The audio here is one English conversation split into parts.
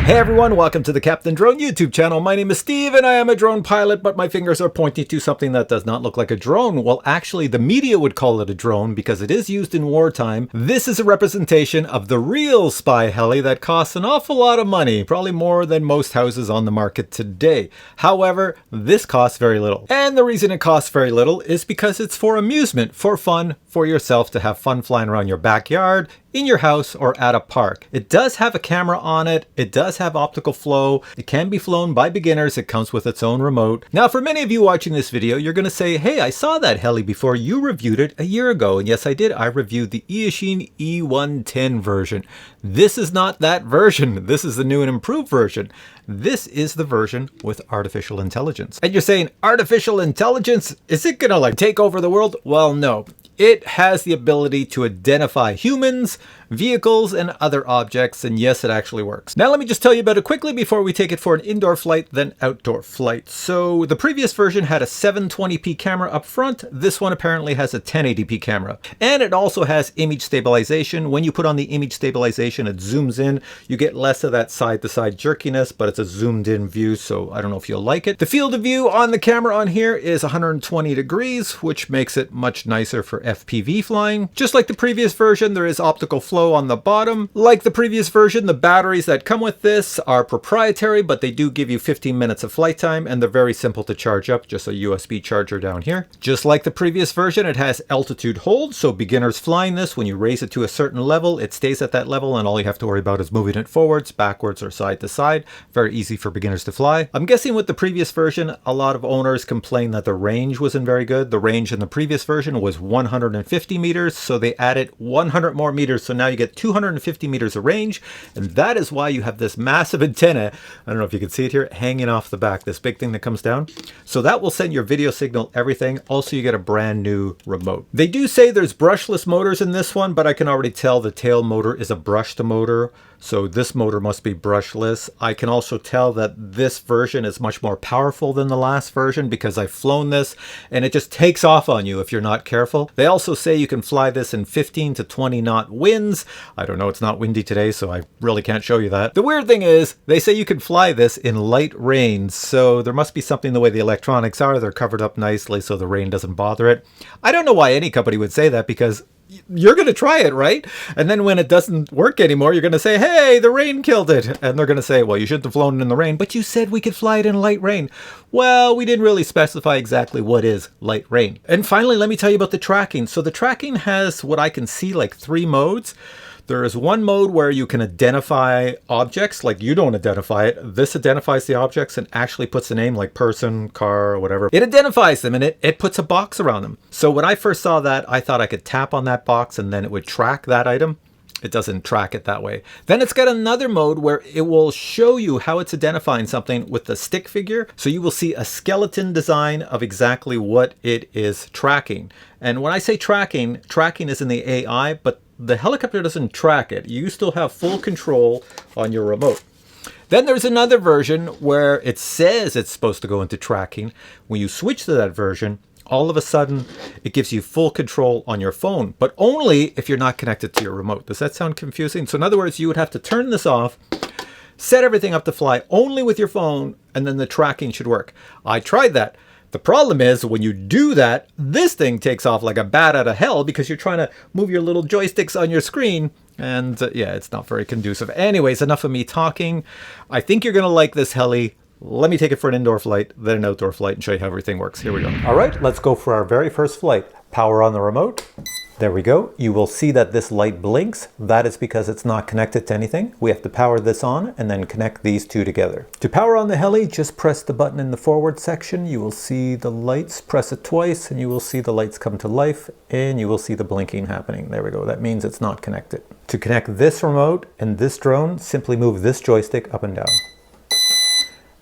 Hey everyone, welcome to the Captain Drone YouTube channel. My name is Steve and I am a drone pilot, but my fingers are pointing to something that does not look like a drone. Well, actually the media would call it a drone because it is used in wartime. This is a representation of the real SPY heli that costs an awful lot of money, probably more than most houses on the market today. However, this costs very little. And the reason it costs very little is because it's for amusement, for fun, for yourself to have fun flying around your backyard, in your house, or at a park. It does have a camera on it. It does have optical flow. It can be flown by beginners. It comes with its own remote. Now, for many of you watching this video, you're going to say, hey, I saw that heli before. You reviewed it a year ago. And yes, I did. I reviewed the Eachine E110 version. This is not that version. This is the new and improved version. This is the version with artificial intelligence. And you're saying, artificial intelligence? Is it going to like take over the world? Well, no. It has the ability to identify humans, vehicles, and other objects, and yes, it actually works. Now let me just tell you about it quickly before we take it for an indoor flight, then outdoor flight. So the previous version had a 720p camera up front. This one apparently has a 1080p camera. And it also has image stabilization. When you put on the image stabilization, it zooms in. You get less of that side-to-side jerkiness, but it's a zoomed in view, so I don't know if you'll like it. The field of view on the camera on here is 120 degrees, which makes it much nicer for FPV flying. Just like the previous version, there is optical flow on the bottom. Like the previous version, the batteries that come with this are proprietary, but they do give you 15 minutes of flight time, and they're very simple to charge up, just a USB charger down here. Just like the previous version, it has altitude hold, so beginners flying this, when you raise it to a certain level, it stays at that level, and all you have to worry about is moving it forwards, backwards, or side to side. Very easy for beginners to fly. I'm guessing with the previous version, a lot of owners complained that the range wasn't very good. The range in the previous version was 150 meters, so they added 100 more meters, so now you get 250 meters of range, and that is why you have this massive antenna, I don't know if you can see it here, hanging off the back, this big thing that comes down. So that will send your video signal, everything. Also, you get a brand new remote. They do say there's brushless motors in this one, but I can already tell the tail motor is a brushed motor, so this motor must be brushless. I can also tell that this version is much more powerful than the last version because I've flown this and it just takes off on you if you're not careful. They also say you can fly this in 15 to 20 knot winds. I don't know, it's not windy today, so I really can't show you that. The weird thing is they say you can fly this in light rain, so there must be something the way the electronics are. They're covered up nicely so the rain doesn't bother it. I don't know why any company would say that, because you're going to try it, right? And then when it doesn't work anymore, you're going to say, hey, the rain killed it. And they're going to say, well, you shouldn't have flown it in the rain, but you said we could fly it in light rain. Well, we didn't really specify exactly what is light rain. And finally, let me tell you about the tracking. So the tracking has what I can see like 3 modes. There is one mode where you can identify objects, like you don't identify it. This identifies the objects and actually puts a name like person, car, or whatever. It identifies them and it puts a box around them. So when I first saw that, I thought I could tap on that box and then it would track that item. It doesn't track it that way. Then it's got another mode where it will show you how it's identifying something with the stick figure. So you will see a skeleton design of exactly what it is tracking. And when I say tracking, tracking is in the AI, but the helicopter doesn't track it. You still have full control on your remote. Then there's another version where it says it's supposed to go into tracking. When you switch to that version, all of a sudden it gives you full control on your phone, but only if you're not connected to your remote. Does that sound confusing? So in other words, you would have to turn this off, set everything up to fly only with your phone, and then the tracking should work. I tried that. The problem is when you do that, this thing takes off like a bat out of hell because you're trying to move your little joysticks on your screen. And yeah, it's not very conducive. Anyways, enough of me talking. I think you're going to like this heli. Let me take it for an indoor flight, then an outdoor flight, and show you how everything works. Here we go. All right, let's go for our very first flight. Power on the remote. There we go. You will see that this light blinks. That is because it's not connected to anything. We have to power this on and then connect these two together. To power on the heli, just press the button in the forward section. You will see the lights. Press it twice and you will see the lights come to life and you will see the blinking happening. There we go. That means it's not connected. To connect this remote and this drone, simply move this joystick up and down.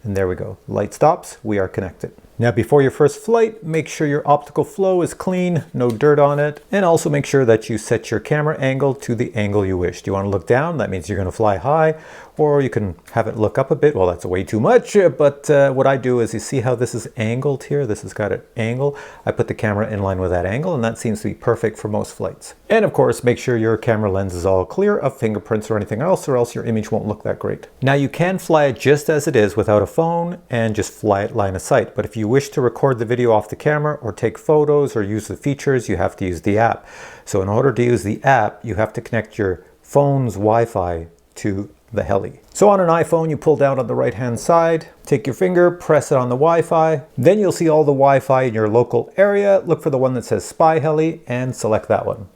And there we go. Light stops. We are connected. Now before your first flight, make sure your optical flow is clean, no dirt on it, and also make sure that you set your camera angle to the angle you wish. Do you want to look down? That means you're going to fly high, or you can have it look up a bit. Well, that's way too much, but what I do is, you see how this is angled here? This has got an angle. I put the camera in line with that angle, and that seems to be perfect for most flights. And of course, make sure your camera lens is all clear of fingerprints or anything else, or else your image won't look that great. Now you can fly it just as it is without a phone and just fly it line of sight, but if you wish to record the video off the camera or take photos or use the features, you have to use the app. So in order to use the app, you have to connect your phone's Wi-Fi to the heli. So on an iPhone, you pull down on the right hand side, take your finger, press it on the Wi-Fi, then you'll see all the Wi-Fi in your local area. Look for the one that says SPY Heli and select that one.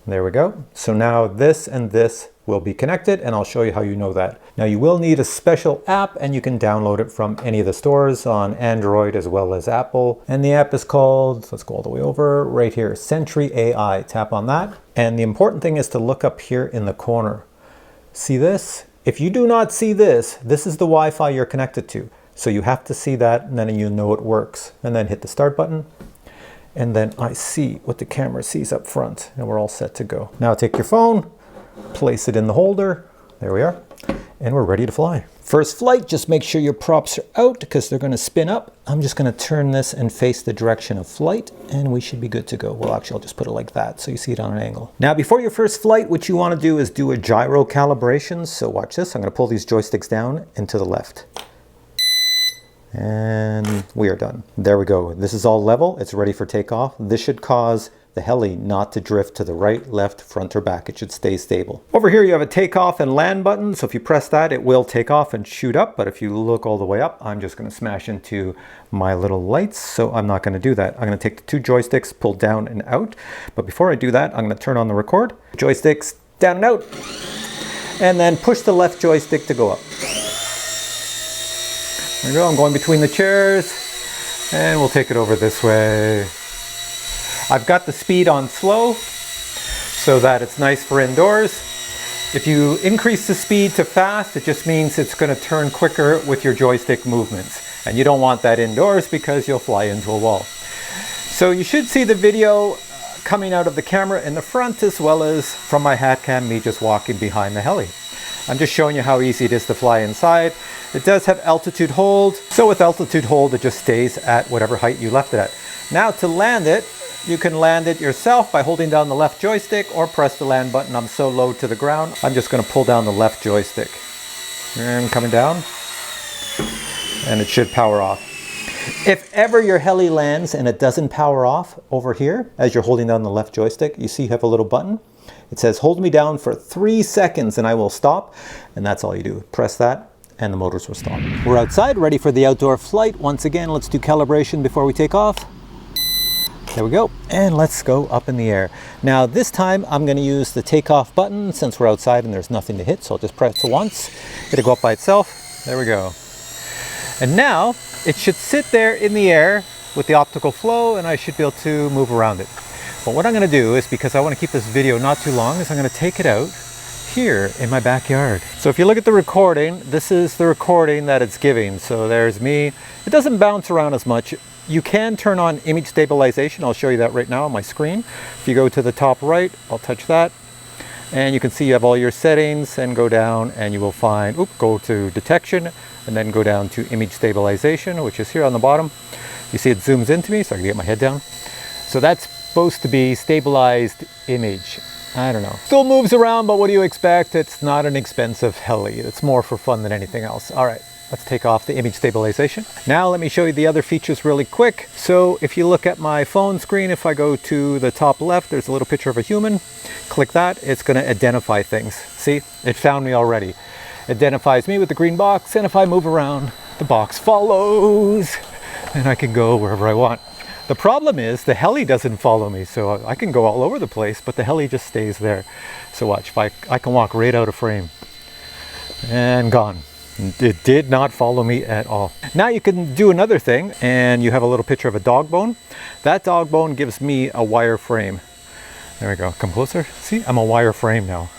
There we go. So now this and this will be connected, and I'll show you how you know that. Now you will need a special app, and you can download it from any of the stores on Android as well as Apple. And the app is called, let's go all the way over, right here, Sentry AI. Tap on that. And the important thing is to look up here in the corner. See this? If you do not see this, this is the Wi-Fi you're connected to. So you have to see that, and then you know it works. And then hit the start button. And then I see what the camera sees up front, and we're all set to go. Now take your phone, place it in the holder. There we are. And we're ready to fly. First flight, just make sure your props are out because they're going to spin up. I'm just going to turn this and face the direction of flight, and we should be good to go. Well, actually, I'll just put it like that so you see it on an angle. Now, before your first flight, what you want to do is do a gyro calibration. So watch this. I'm going to pull these joysticks down and to the left. And we are done. There we go. This is all level. It's ready for takeoff. This should cause the heli not to drift to the right, left, front, or back. It should stay stable. Over here you have a takeoff and land button. So if you press that, it will take off and shoot up. But if you look all the way up, I'm just going to smash into my little lights. So I'm not going to do that. I'm going to take the two joysticks, pull down and out. But before I do that, I'm going to turn on the record. Joysticks down and out. And then push the left joystick to go up. There we go. I'm going between the chairs. And we'll take it over this way. I've got the speed on slow so that it's nice for indoors. If you increase the speed to fast, it just means it's going to turn quicker with your joystick movements. And you don't want that indoors because you'll fly into a wall. So you should see the video coming out of the camera in the front as well as from my hat cam, me just walking behind the heli. I'm just showing you how easy it is to fly inside. It does have altitude hold. So with altitude hold, it just stays at whatever height you left it at. Now to land it, you can land it yourself by holding down the left joystick or press the land button. I'm so low to the ground, I'm just going to pull down the left joystick. And coming down. And it should power off. If ever your heli lands and it doesn't power off, over here, as you're holding down the left joystick, you see you have a little button. It says hold me down for 3 seconds and I will stop. And that's all you do. Press that and the motors will stop. We're outside, ready for the outdoor flight. Once again, let's do calibration before we take off. There we go. And let's go up in the air. Now this time I'm going to use the takeoff button since we're outside and there's nothing to hit. So I'll just press it once. It'll go up by itself. There we go. And now it should sit there in the air with the optical flow and I should be able to move around it. But what I'm going to do is, because I want to keep this video not too long, is I'm going to take it out here in my backyard. So if you look at the recording, this is the recording that it's giving. So there's me. It doesn't bounce around as much. You can turn on image stabilization. I'll show you that right now on my screen. If you go to the top right, I'll touch that. And you can see you have all your settings and go down and you will find, go to detection and then go down to image stabilization, which is here on the bottom. You see it zooms into me, so I can get my head down. So that's supposed to be stabilized image. I don't know. Still moves around, but what do you expect? It's not an expensive heli. It's more for fun than anything else. All right. Let's take off the image stabilization. Now let me show you the other features really quick. So if you look at my phone screen, if I go to the top left, there's a little picture of a human. Click that, it's going to identify things. See, it found me already. Identifies me with the green box, and if I move around, the box follows, and I can go wherever I want. The problem is the heli doesn't follow me, so I can go all over the place, but the heli just stays there. So watch, if I can walk right out of frame, and gone. It did not follow me at all. Now you can do another thing, and you have a little picture of a dog bone. That dog bone gives me a wireframe. There we go, come closer. See, I'm a wire frame now.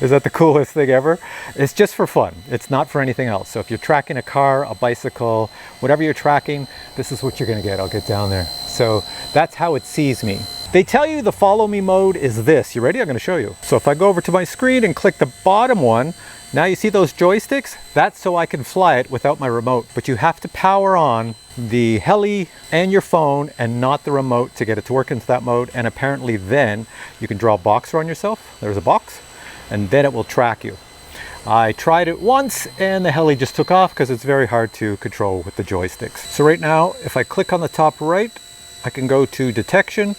Is that the coolest thing ever? It's just for fun. It's not for anything else. So if you're tracking a car, a bicycle, whatever you're tracking, this is what you're gonna get. I'll get down there. So that's how it sees me. They tell you the follow me mode is this. You ready? I'm gonna show you. So if I go over to my screen and click the bottom one, now you see those joysticks? That's so I can fly it without my remote. But you have to power on the heli and your phone and not the remote to get it to work into that mode. And apparently then you can draw a box around yourself. There's a box, and then it will track you. I tried it once and the heli just took off because it's very hard to control with the joysticks. So right now, if I click on the top right, I can go to detection,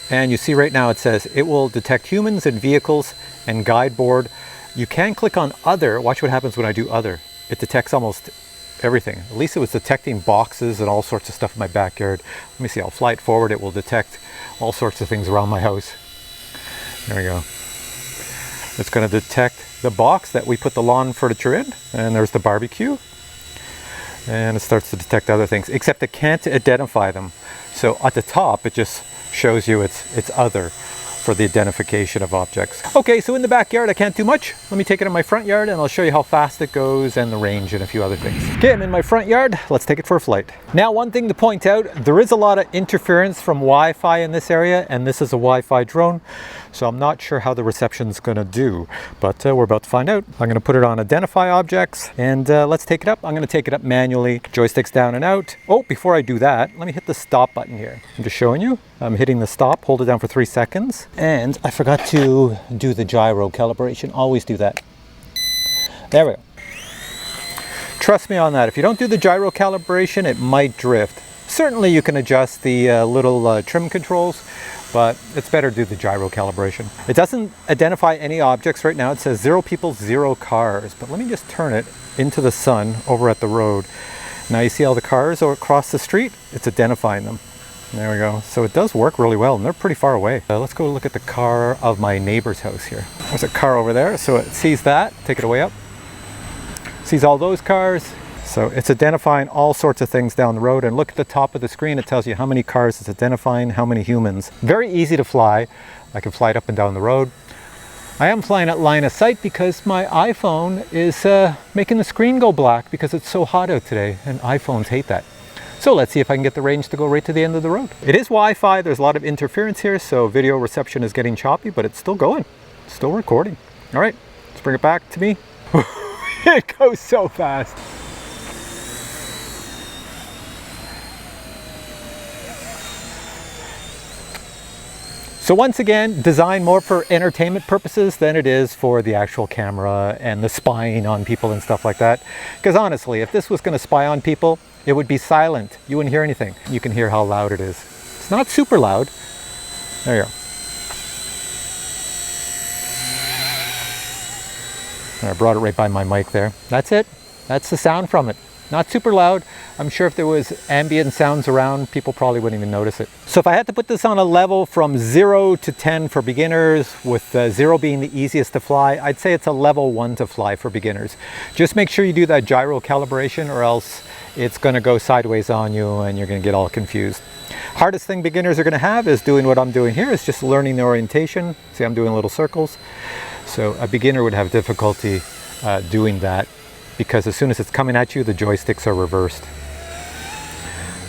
and you see right now it says it will detect humans and vehicles and guide board. You can click on other. Watch what happens when I do other. It detects almost everything. At least it was detecting boxes and all sorts of stuff in my backyard. Let me see, I'll fly it forward. It will detect all sorts of things around my house. There we go. It's going to detect the box that we put the lawn furniture in, and there's the barbecue. And it starts to detect other things, except it can't identify them. So at the top, it just shows you it's other for the identification of objects. Okay, so in the backyard, I can't do much. Let me take it in my front yard and I'll show you how fast it goes and the range and a few other things. Okay, I'm in my front yard. Let's take it for a flight. Now, one thing to point out, there is a lot of interference from Wi-Fi in this area, and this is a Wi-Fi drone. So I'm not sure how the reception's gonna do, but we're about to find out. I'm gonna put it on identify objects, and let's take it up. I'm gonna take it up manually, joysticks down and out. Oh, before I do that, let me hit the stop button here. I'm just showing you. I'm hitting the stop, hold it down for 3 seconds. And I forgot to do the gyro calibration. Always do that. There we go. Trust me on that. If you don't do the gyro calibration, it might drift. Certainly you can adjust the little trim controls, but it's better to do the gyro calibration. It doesn't identify any objects right now. It says 0 people, 0 cars. But let me just turn it into the sun over at the road. Now you see all the cars across the street? It's identifying them. There we go. So it does work really well, and they're pretty far away. Let's go look at the car of my neighbor's house here. There's a car over there, so it sees that. Take it away up. Sees all those cars. So it's identifying all sorts of things down the road, and look at the top of the screen. It tells you how many cars it's identifying, how many humans. Very easy to fly. I can fly it up and down the road. I am flying at line of sight because my iPhone is making the screen go black because it's so hot out today, and iPhones hate that. So let's see if I can get the range to go right to the end of the road. It is Wi-Fi. There's a lot of interference here, so video reception is getting choppy, but it's still going. It's still recording. All right, let's bring it back to me. It goes so fast. So once again, designed more for entertainment purposes than it is for the actual camera and the spying on people and stuff like that. Because honestly, if this was going to spy on people, it would be silent. You wouldn't hear anything. You can hear how loud it is. It's not super loud. There you go. I brought it right by my mic there. That's it. That's the sound from it. Not super loud. I'm sure if there was ambient sounds around, people probably wouldn't even notice it. So if I had to put this on a level from 0 to 10 for beginners, with 0 being the easiest to fly, I'd say it's a level 1 to fly for beginners. Just make sure you do that gyro calibration, or else it's going to go sideways on you and you're going to get all confused. Hardest thing beginners are going to have is doing what I'm doing here, is just learning the orientation. See, I'm doing little circles. So a beginner would have difficulty doing that, because as soon as it's coming at you, the joysticks are reversed.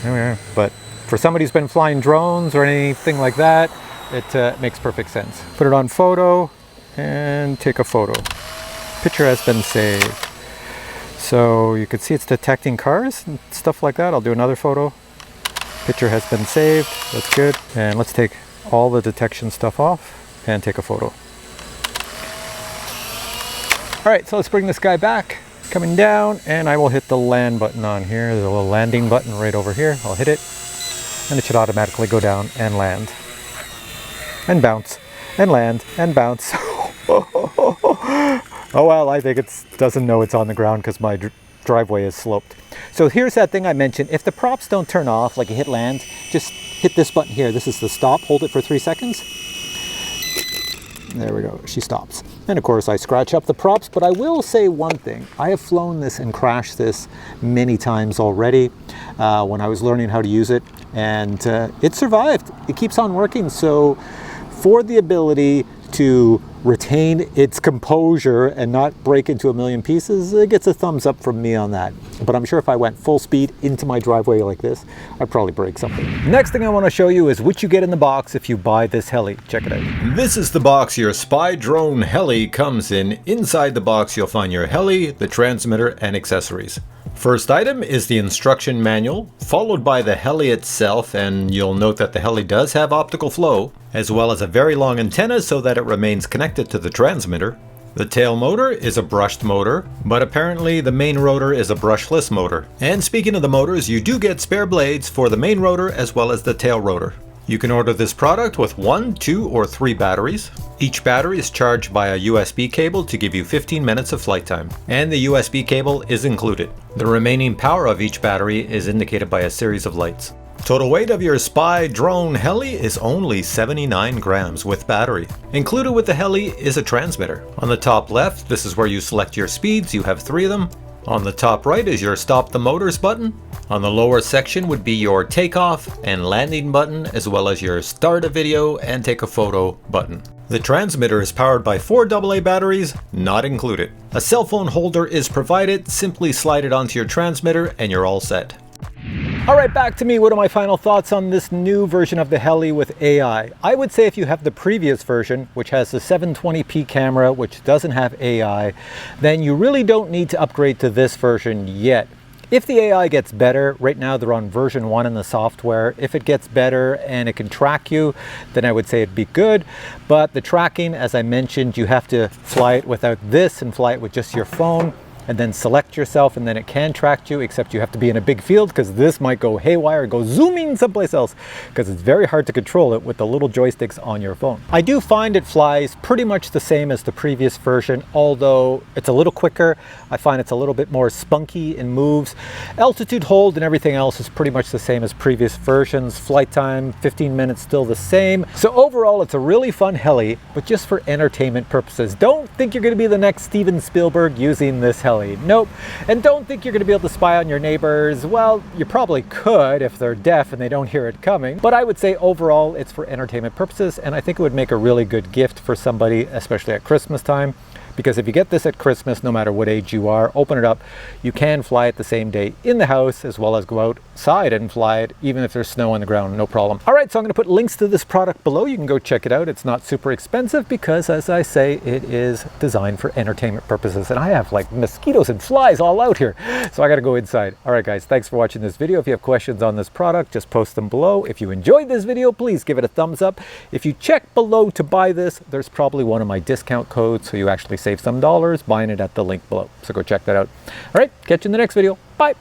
There we are. But for somebody who's been flying drones or anything like that, it makes perfect sense. Put it on photo and take a photo. Picture has been saved. So you can see it's detecting cars and stuff like that. I'll do another photo. Picture has been saved. That's good. And let's take all the detection stuff off and take a photo. All right, so let's bring this guy back. Coming down, and I will hit the land button on here. There's a little landing button right over here. I'll hit it, and it should automatically go down and land. And bounce. And land. And bounce. Oh well, I think it doesn't know it's on the ground because my driveway is sloped. So here's that thing I mentioned. If the props don't turn off, like you hit land, just hit this button here. This is the stop. Hold it for 3 seconds. There we go. She stops. And of course I scratch up the props, but I will say one thing. I have flown this and crashed this many times already when I was learning how to use it, and it survived. It keeps on working. So for the ability to retain its composure and not break into a million pieces, it gets a thumbs up from me on that. But I'm sure if I went full speed into my driveway like this, I'd probably break something. Next thing I want to show you is what you get in the box if you buy this heli. Check it out. This is the box your SPY Drone Heli comes in. Inside the box you'll find your heli, the transmitter, and accessories. First item is the instruction manual, followed by the heli itself, and you'll note that the heli does have optical flow, as well as a very long antenna so that it remains connected to the transmitter. The tail motor is a brushed motor, but apparently the main rotor is a brushless motor. And speaking of the motors, you do get spare blades for the main rotor as well as the tail rotor. You can order this product with 1, 2, or 3 batteries. Each battery is charged by a USB cable to give you 15 minutes of flight time, and the USB cable is included. The remaining power of each battery is indicated by a series of lights. Total weight of your SPY Drone Heli is only 79 grams with battery. Included with the heli is a transmitter. On the top left, this is where you select your speeds. You have 3 of them. On the top right is your stop the motors button. On the lower section would be your takeoff and landing button, as well as your start a video and take a photo button. The transmitter is powered by 4 AA batteries, not included. A cell phone holder is provided. Simply slide it onto your transmitter and you're all set. All right, back to me. What are my final thoughts on this new version of the heli with AI? I would say if you have the previous version, which has the 720p camera, which doesn't have AI, then you really don't need to upgrade to this version yet. If the AI gets better, right now they're on version 1 in the software. If it gets better and it can track you, then I would say it'd be good. But the tracking, as I mentioned, you have to fly it without this and fly it with just your phone, and then select yourself, and then it can track you, except you have to be in a big field because this might go haywire and go zooming someplace else because it's very hard to control it with the little joysticks on your phone. I do find it flies pretty much the same as the previous version, although it's a little quicker. I find it's a little bit more spunky in moves. Altitude hold and everything else is pretty much the same as previous versions. Flight time, 15 minutes, still the same. So overall, it's a really fun heli, but just for entertainment purposes. Don't think you're going to be the next Steven Spielberg using this heli. Nope. And don't think you're going to be able to spy on your neighbors. Well, you probably could if they're deaf and they don't hear it coming. But I would say overall, it's for entertainment purposes, and I think it would make a really good gift for somebody, especially at Christmas time. Because if you get this at Christmas, no matter what age you are, open it up, you can fly it the same day in the house, as well as go outside and fly it, even if there's snow on the ground, no problem. All right, so I'm going to put links to this product below. You can go check it out. It's not super expensive because, as I say, it is designed for entertainment purposes. And I have like mosquitoes and flies all out here, so I got to go inside. All right, guys, thanks for watching this video. If you have questions on this product, just post them below. If you enjoyed this video, please give it a thumbs up. If you check below to buy this, there's probably one of my discount codes, so you actually save some dollars buying it at the link below. So go check that out. All right, catch you in the next video. Bye.